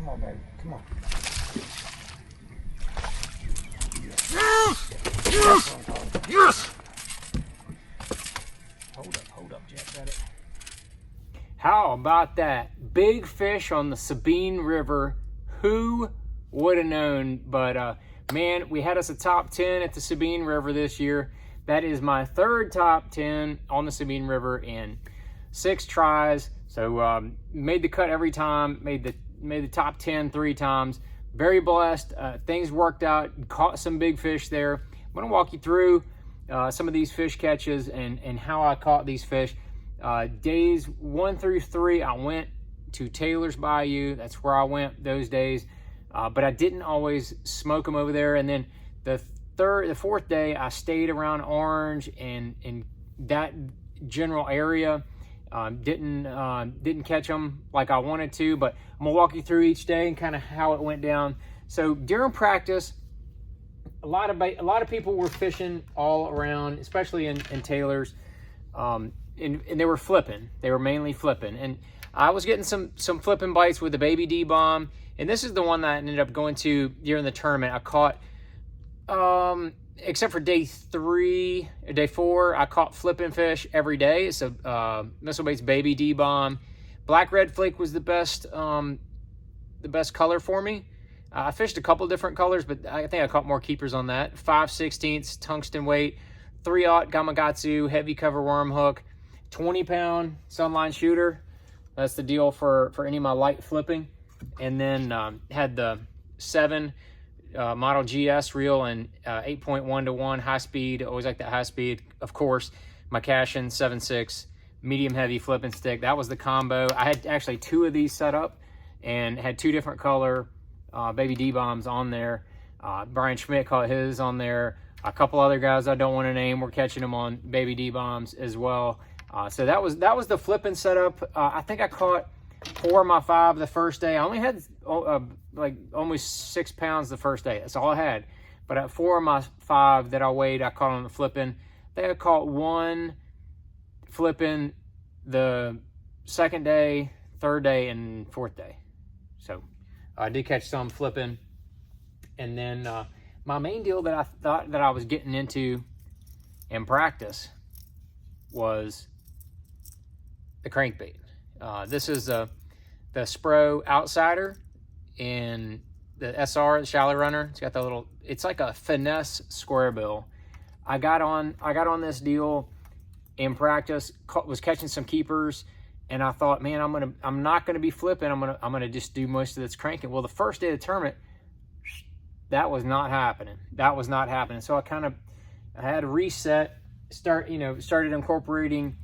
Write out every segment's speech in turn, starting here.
Come on, baby. Come on. Yes! Hold up, Jack. Got it. How about that? Big fish on the Sabine River. Who would have known? But man, we had us a top 10 at the Sabine River this year. That is my third top 10 on the Sabine River in 6 tries. So made the cut every time, made the top 10 3 times. Very blessed. Things worked out, caught some big fish there. I'm gonna walk you through some of these fish catches and how I caught these fish. Days 1 through 3, I went to Taylor's Bayou. That's where I went those days. But I didn't always smoke them over there. And then the fourth day, I stayed around Orange and in that general area. Didn't catch them like I wanted to, but I'm gonna walk you through each day and kind of how it went down. So during practice, a lot of people were fishing all around, especially in Taylor's, and they were flipping. They were mainly flipping, and I was getting some flipping bites with the baby D-bomb, and this is the one that I ended up going to during the tournament. I caught, except for day 4, I caught flipping fish every day. It's a Missile Baits baby D-bomb. Black red flake was the best color for me. I fished a couple different colors, but I think I caught more keepers on that. 5/16 tungsten weight, 3/0 Gamakatsu heavy cover worm hook, 20-pound sunline shooter. That's the deal for any of my light flipping. And then had the 7 model GS reel and 8.1 to 1 high speed. Always like that high speed. Of course, my Cashin 7.6 medium heavy flipping stick. That was the combo. I had actually 2 of these set up and had 2 different color baby D-bombs on there. Brian Schmidt caught his on there. A couple other guys I don't want to name were catching them on baby D-bombs as well. So that was the flipping setup. I think I caught 4 of my 5 the first day. I only had like almost 6 pounds the first day. That's all I had. But at 4 of my 5 that I weighed, I caught on the flipping. I think I caught 1 flipping the second day, third day, and fourth day. So I did catch some flipping. And then my main deal that I thought that I was getting into in practice was the crankbait. This is the Spro Outsider in the SR, the shallow runner. It's got the little, it's like a finesse square bill. I got on this deal in practice, was catching some keepers, and I thought, man, I'm not gonna be flipping. I'm gonna just do most of this cranking. Well, the first day of the tournament, that was not happening. So I had to reset, started incorporating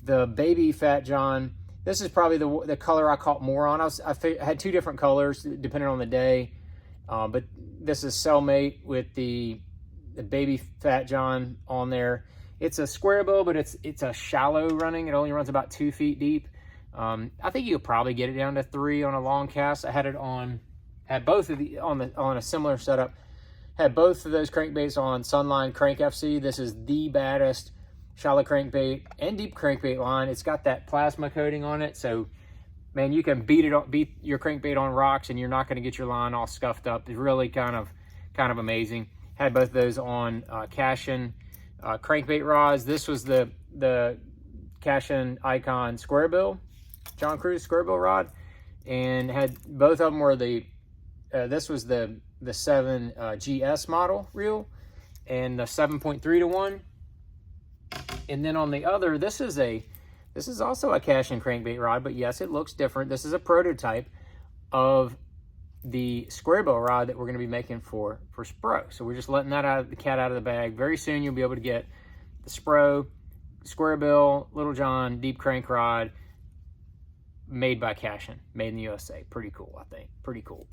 the baby Fat John. This is probably the color I caught more on. I had 2 different colors depending on the day, but this is Cellmate with the baby Fat John on there. It's a square bill, but it's a shallow running. It only runs about 2 feet deep. I think you could probably get it down to 3 on a long cast. I had both of the on a similar setup. Had both of those crankbaits on Sunline Crank FC. This is the baddest shallow crankbait and deep crankbait line. It's got that plasma coating on it, so man, you can beat your crankbait on rocks and you're not going to get your line all scuffed up. It's really kind of amazing. Had both of those on Cashin crankbait rods. This was the Cashin Icon square bill, John Cruz square bill rod, and had both of them were this was the 7 GS model reel and the 7.3 to 1. And then on the other, this is also a Cashin crankbait rod, but yes, it looks different. This is a prototype of the square bill rod that we're going to be making for Spro. So we're just letting the cat out of the bag. Very soon you'll be able to get the Spro square bill Little John deep crank rod made by Cashin, made in the USA. Pretty cool, I think. Pretty cool.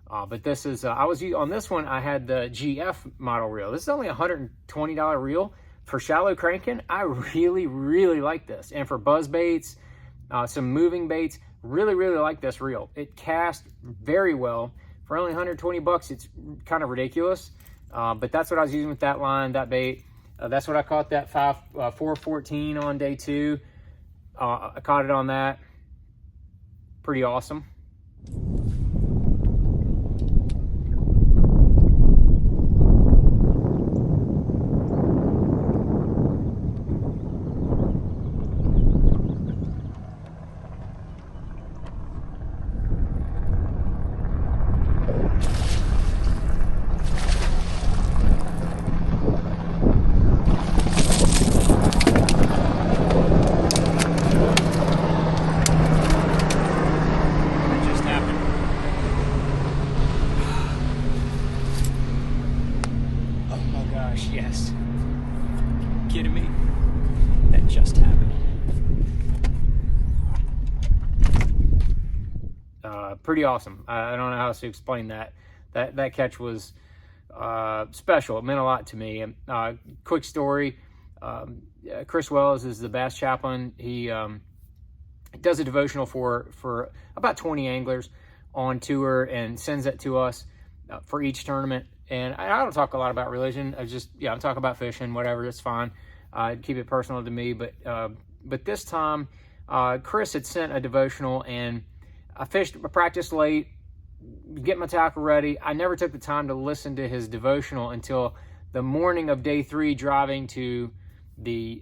But this is on this one. I had the GF model reel. This is only a $120 reel. For shallow cranking, I really, really like this. And for buzz baits, some moving baits, really, really like this reel. It casts very well. For only 120 bucks, it's kind of ridiculous. But that's what I was using with that line, that bait. That's what I caught that 414 on day 2. I caught it on that. Pretty awesome. Pretty awesome. I don't know how else to explain that. That catch was special. It meant a lot to me. Quick story. Chris Wells is the bass chaplain. He does a devotional for about 20 anglers on tour and sends that to us for each tournament. And I don't talk a lot about religion. I'm talking about fishing, whatever. It's fine. Keep it personal to me. But this time, Chris had sent a devotional, and I practiced late, get my tackle ready. I never took the time to listen to his devotional until the morning of day 3, driving to the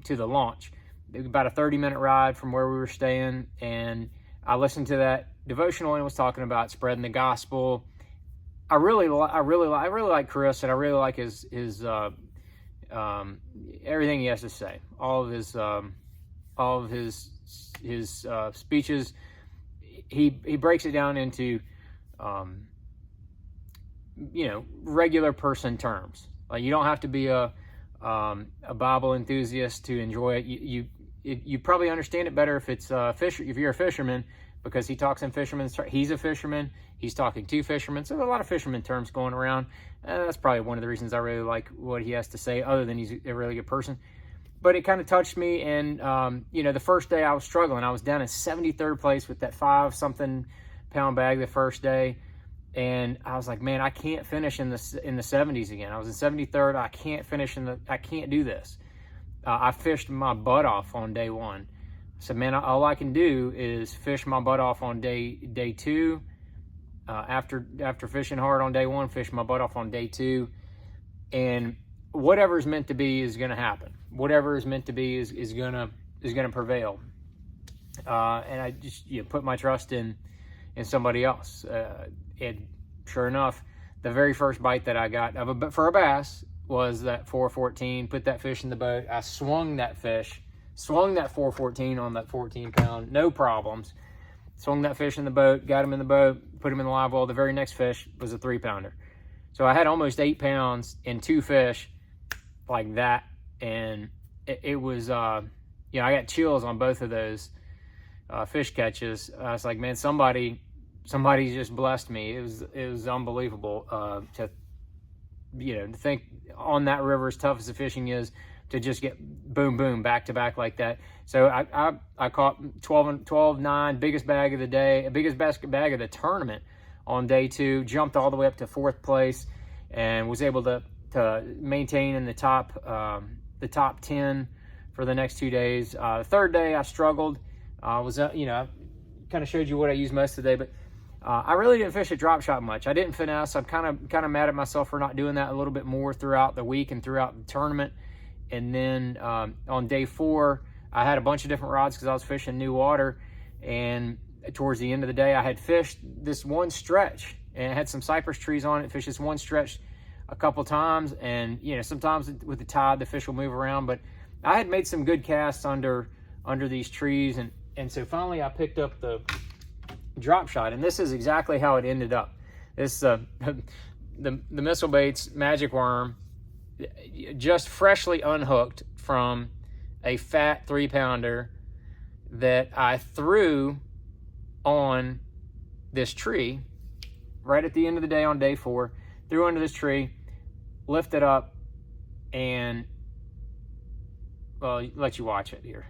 launch. It was about a 30-minute ride from where we were staying, and I listened to that devotional, and it was talking about spreading the gospel. I really like Chris, and I really like his everything he has to say. All of his speeches. He breaks it down into regular person terms. Like, you don't have to be a Bible enthusiast to enjoy it. You probably understand it better if it's if you're a fisherman, because he talks in fisherman's. He's a fisherman. He's talking to fishermen. So there's a lot of fisherman terms going around. And that's probably one of the reasons I really like what he has to say, other than he's a really good person. But it kind of touched me. And, the first day I was struggling. I was down in 73rd place with that 5-something pound bag the first day. And I was like, man, I can't finish in the 70s again. I was in 73rd. I can't do this. I fished my butt off on day 1. I said, man, all I can do is fish my butt off on day 2. After fishing hard on day 1, fish my butt off on day 2. And whatever is meant to be is going to happen. Whatever is meant to be is going to prevail. And I just put my trust in somebody else. And sure enough, the very first bite that I got for a bass was that 414. Put that fish in the boat. I swung that 414 on that 14 pound, no problems. Swung that fish in the boat, got him in the boat, put him in the live well. The very next fish was a 3-pounder. So I had almost 8 pounds in 2 fish like that. And it was, I got chills on both of those fish catches. I was like, man, somebody just blessed me. It was unbelievable to think on that river, as tough as the fishing is, to just get boom, boom, back to back like that. So I caught 12-9, biggest bag of the day, biggest bag of the tournament on day 2, jumped all the way up to 4th place, and was able to maintain in the top 10 for the next 2 days. The third day I struggled. I kind of showed you what I used most of the day, but I really didn't fish a drop shot much. I didn't finesse. I'm kind of mad at myself for not doing that a little bit more throughout the week and throughout the tournament. And then on day 4, I had a bunch of different rods because I was fishing new water. And towards the end of the day, I had fished this one stretch, and it had some cypress trees on it. Fished this one stretch a couple times, and sometimes with the tide, the fish will move around. But I had made some good casts under these trees, and so finally I picked up the drop shot, and this is exactly how it ended up. This the Missile Baits Magic Worm, just freshly unhooked from a fat 3-pounder that I threw on this tree right at the end of the day on day 4. Threw under this tree, lifted up, and well, let you watch it here.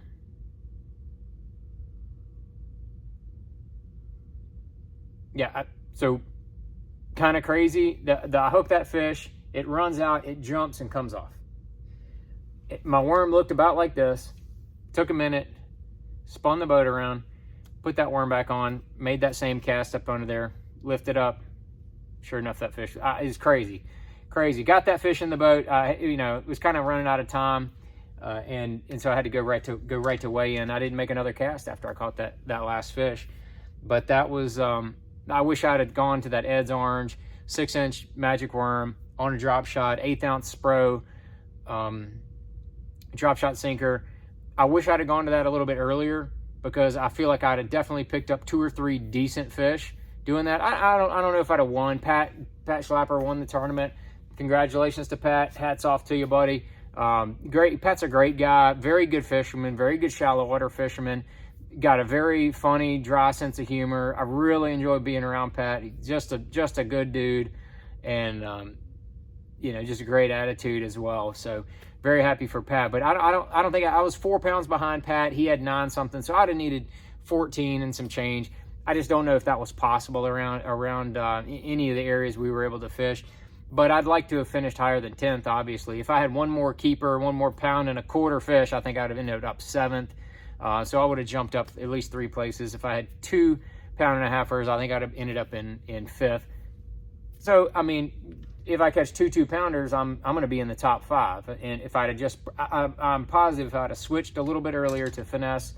Yeah, so kind of crazy. I hook that fish, it runs out, it jumps and comes off. My worm looked about like this. Took a minute, spun the boat around, put that worm back on, made that same cast up under there, lifted up. Sure enough, that fish is crazy. Got that fish in the boat. It was kind of running out of time, and so I had to go right to weigh in. I didn't make another cast after I caught that last fish, but that was. I wish I'd have gone to that Ed's Orange 6-inch magic worm on a drop shot, 1/8 ounce Spro drop shot sinker. I wish I'd have gone to that a little bit earlier, because I feel like I'd have definitely picked up 2 or 3 decent fish doing that. I don't know if I'd have won. Pat Schlapper won the tournament. Congratulations to Pat. Hats off to you, buddy. Great. Pat's a great guy. Very good fisherman. Very good shallow water fisherman. got a very funny, dry sense of humor. I really enjoy being around Pat. He's just a good dude, and you know, just a great attitude as well. So very happy for Pat. But I don't think I was 4 pounds behind Pat. He had 9 something, so I'd have needed 14 and some change. I just don't know if that was possible around any of the areas we were able to fish. But I'd like to have finished higher than 10th, obviously. If I had one more keeper, 1 more pound and a quarter fish, I think I'd have ended up 7th. So I would have jumped up at least 3 places. If I had 2 pound-and-a-halfers, I think I'd have ended up in 5th. So, I mean, if I catch 2 2-pounders, I'm going to be in the top 5. And if I'd have just, I'm positive if I'd have switched a little bit earlier to finesse,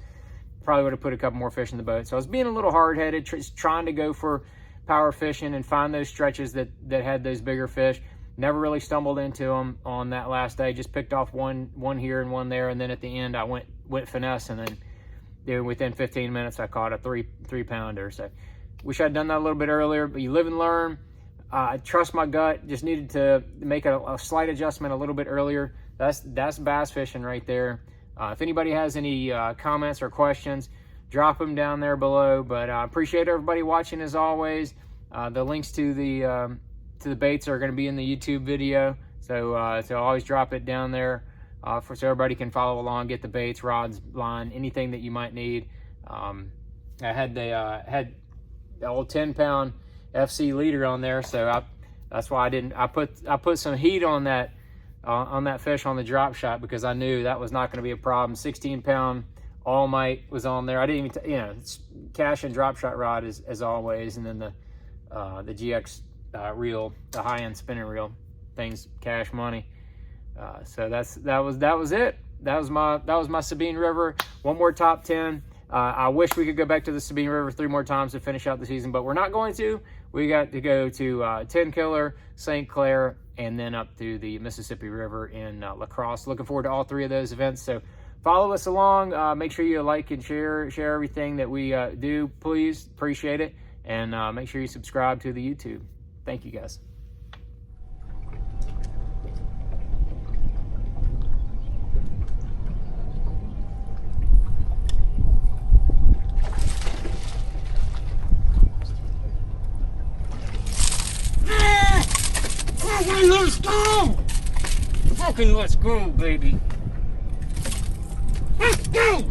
probably would have put a couple more fish in the boat. So I was being a little hard-headed, trying to go for power fishing and find those stretches that had those bigger fish. Never really stumbled into them on that last day. Just picked off one here and one there, and then at the end I went finesse, and then within 15 minutes I caught a 3 pounder. So wish I'd done that a little bit earlier, but you live and learn. I trust my gut. Just needed to make a slight adjustment a little bit earlier. That's bass fishing right there. If anybody has any comments or questions, drop them down there below. But I appreciate everybody watching as always. The links to the baits are going to be in the YouTube video, so always drop it down there so everybody can follow along, get the baits, rods, line, anything that you might need. I had the old 10-pound FC leader on there, so that's why I put some heat on that fish on the drop shot, because I knew that was not going to be a problem. 16-pound All Might was on there. I didn't even it's cash and drop shot rod as always, and then the GX reel, the high-end spinning reel, things cash money. So that was it. That was my Sabine River. One more top 10. I wish we could go back to the Sabine River 3 more times to finish out the season, but we're not going to. We got to go to 10 Killer, St. Clair, and then up to the Mississippi River in La Crosse. Looking forward to all 3 of those events. So follow us along. Make sure you like and share everything that we do, please. Appreciate it. And make sure you subscribe to the YouTube. Thank you, guys. Let's go! Fucking let's go, baby. Let's go!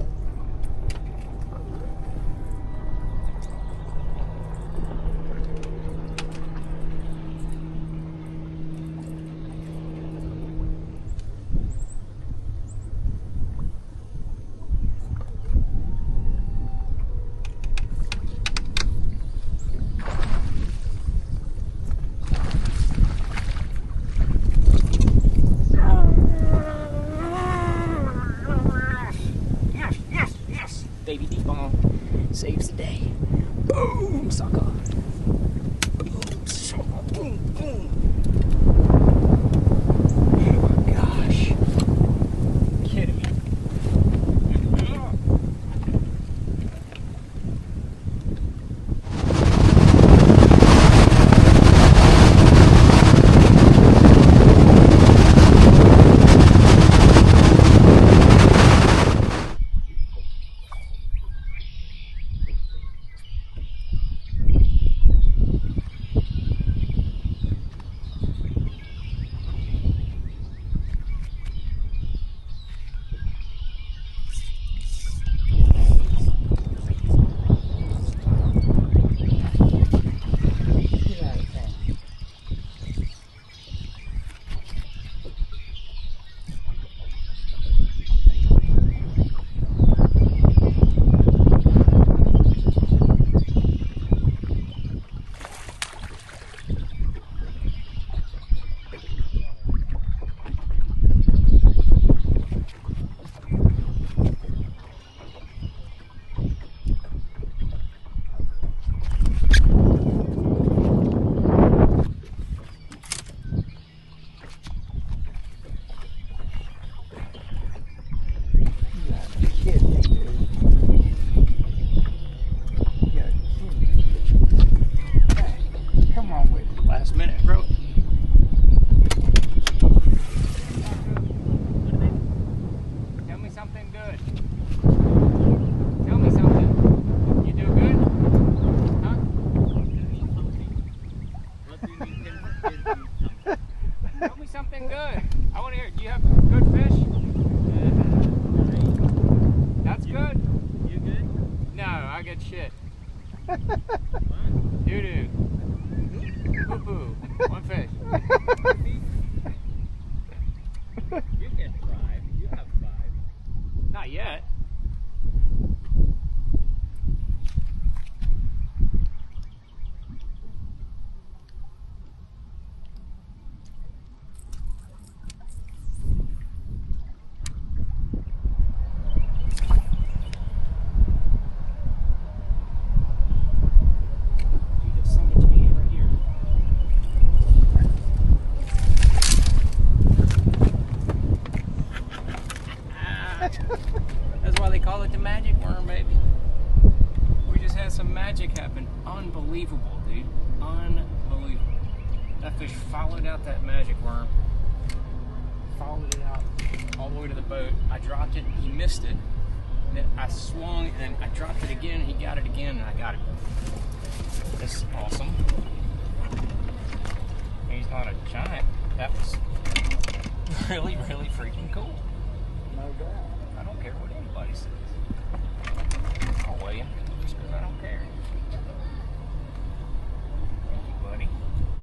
Baby D-bomb saves the day. Boom, sucker. Boom, sucker. Boom, boom. Oh my gosh. Kidding me. magic happened. Unbelievable, dude. Unbelievable. That fish followed out that magic worm. Followed it out all the way to the boat. I dropped it, he missed it. And then I swung, and then I dropped it again, he got it again, and I got it. This is awesome. He's not a giant. That was really, really freaking cool. No doubt. I don't care what anybody says. I'll weigh him just because I don't care.